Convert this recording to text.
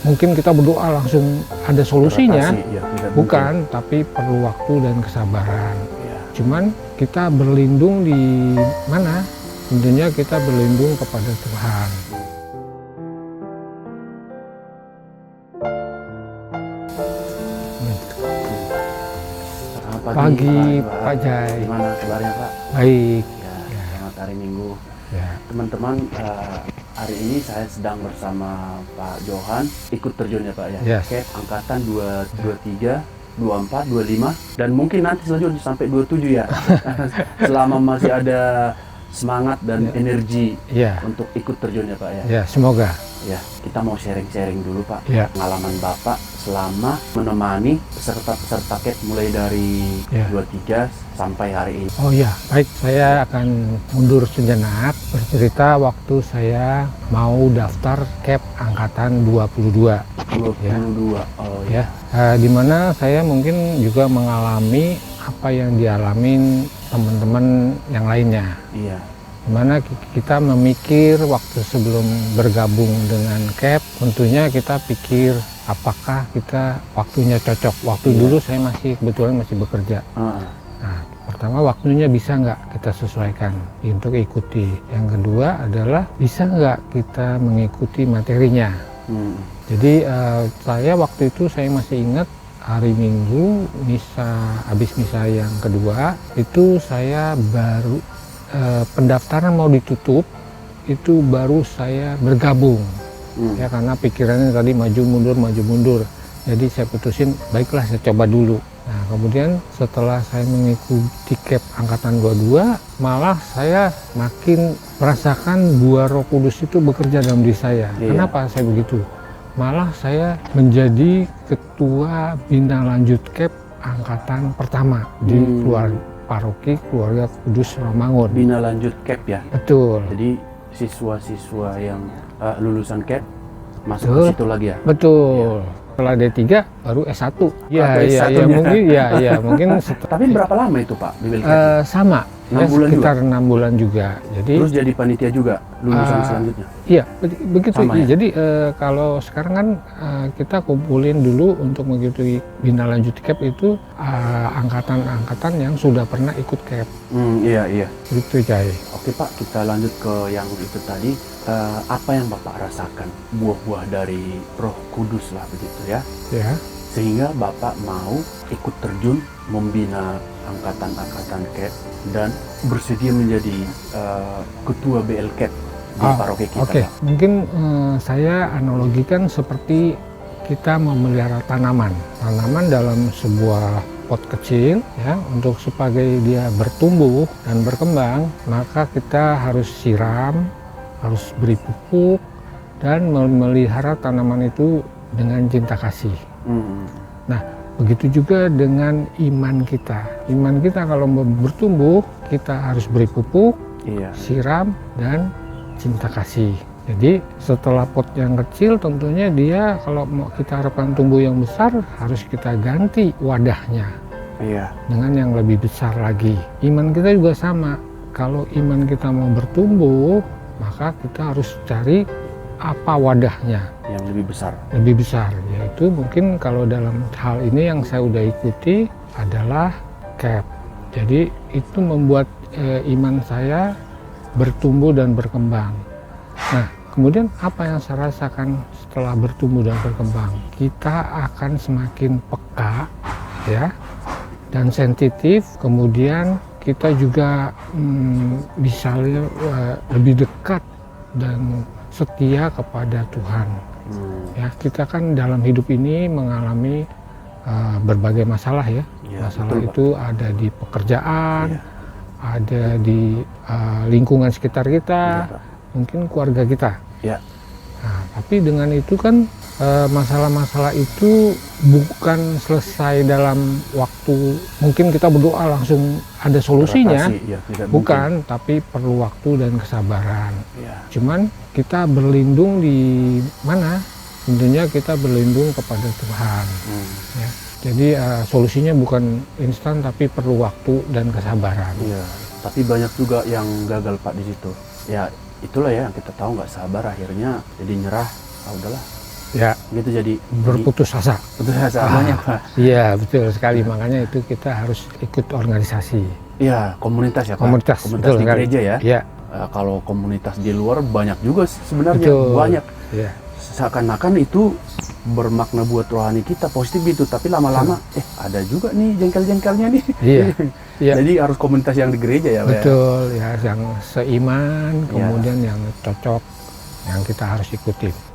mungkin kita berdoa langsung ada solusinya, ya, bukan, tapi perlu waktu dan kesabaran. Ya. Cuman kita berlindung di mana? Tentunya kita berlindung kepada Tuhan. Pagi, Pak Jai. Gimana kabarnya, Pak? Baik. Ya, selamat hari Minggu. Ya. Teman-teman, hari ini saya sedang bersama Pak Johan, ikut terjun ya Pak ya. Yes. Oke, angkatan 23, 24, 25, dan mungkin nanti selanjutnya sampai 27 ya. Selama masih ada semangat dan energi untuk ikut terjun ya Pak ya. Ya, semoga. Ya, kita mau sharing-sharing dulu Pak, pengalaman Bapak selama menemani peserta-peserta CAP mulai dari 23 sampai hari ini. Oh ya, baik. Saya akan mundur sejenak bercerita waktu saya mau daftar CAP angkatan 22. 22, oh ya. Di mana saya mungkin juga mengalami apa yang dialamin teman-teman yang lainnya. Iya. Dimana kita memikir waktu sebelum bergabung dengan CAP, tentunya kita pikir apakah kita waktunya cocok. Waktu dulu saya kebetulan masih bekerja. Nah, pertama waktunya bisa nggak kita sesuaikan untuk ikuti. Yang kedua adalah bisa nggak kita mengikuti materinya. Jadi saya waktu itu saya masih ingat hari Minggu habis misa yang kedua itu saya baru pendaftaran mau ditutup, itu baru saya bergabung. Ya, karena pikirannya tadi maju mundur. Jadi saya putusin, baiklah saya coba dulu. Nah, kemudian setelah saya mengikuti CAP angkatan 22, malah saya makin merasakan Buah Roh Kudus itu bekerja dalam diri saya. Kenapa saya begitu? Malah saya menjadi ketua bina lanjut CAP angkatan pertama di Paroki Keluarga Kudus Romangun. Bina lanjut CAP ya? Betul. Jadi siswa-siswa yang lulusan CAP masuk ke situ lagi ya? Betul. Setelah D3 baru S1. Mungkin Tapi berapa lama itu Pak? Sama. 6 bulan sekitar juga? 6 bulan juga. Jadi terus jadi panitia juga lulusan selanjutnya? Iya, begitu. Ya? Jadi kalau sekarang kan kita kumpulin dulu untuk mengikuti bina lanjut CAP itu angkatan-angkatan yang sudah pernah ikut CAP. Iya. Gitu, Cai. Oke Pak, kita lanjut ke yang itu tadi. Apa yang Bapak rasakan? Buah-buah dari Roh Kudus lah begitu ya? Ya. Sehingga Bapak mau ikut terjun membina angkatan-angkatan CAP dan bersedia menjadi ketua BL CAP di paroki kita. Oke. Mungkin saya analogikan seperti kita memelihara tanaman dalam sebuah pot kecil ya, untuk supaya dia bertumbuh dan berkembang, maka kita harus siram, harus beri pupuk dan memelihara tanaman itu dengan cinta kasih. Nah, begitu juga dengan iman kita. Iman kita kalau mau bertumbuh, kita harus beri pupuk, siram, dan cinta kasih. Jadi setelah pot yang kecil, tentunya dia kalau mau kita harapkan tumbuh yang besar, harus kita ganti wadahnya dengan yang lebih besar lagi. Iman kita juga sama. Kalau iman kita mau bertumbuh, maka kita harus cari apa wadahnya yang lebih besar, yaitu mungkin kalau dalam hal ini yang saya udah ikuti adalah CAP. Jadi itu membuat iman saya bertumbuh dan berkembang. Nah, kemudian apa yang saya rasakan setelah bertumbuh dan berkembang? Kita akan semakin peka ya, dan sensitif. Kemudian kita juga bisa lebih dekat dan setia kepada Tuhan. Ya, kita kan dalam hidup ini mengalami berbagai masalah ya. Masalah itu ada di pekerjaan, ada di lingkungan sekitar kita, mungkin keluarga kita. Nah, tapi dengan itu kan masalah-masalah itu bukan selesai dalam waktu, mungkin kita berdoa langsung ada solusinya, bukan, tapi perlu waktu dan kesabaran. Cuman kita berlindung di mana? Tentunya kita berlindung kepada Tuhan. Ya. Jadi solusinya bukan instan, tapi perlu waktu dan kesabaran. Tapi banyak juga yang gagal Pak di situ. Ya itulah ya, kita tahu nggak sabar, akhirnya jadi nyerah. Udahlah, Ya, gitu jadi berputus asa. putus asa banyak Pak. Iya, betul sekali. Makanya itu kita harus ikut organisasi. Iya, komunitas ya Pak. Komunitas, betul di sekali. gereja ya. Iya, Kalau komunitas di luar banyak juga sebenarnya, betul. banyak. Iya. Seakan-akan itu bermakna buat rohani kita positif gitu, tapi lama-lama ada juga nih jengkel-jengkelnya nih. Iya. Iya. Jadi harus komunitas yang di gereja ya Pak. Betul, ya yang seiman, Iya. kemudian yang cocok, yang kita harus ikuti.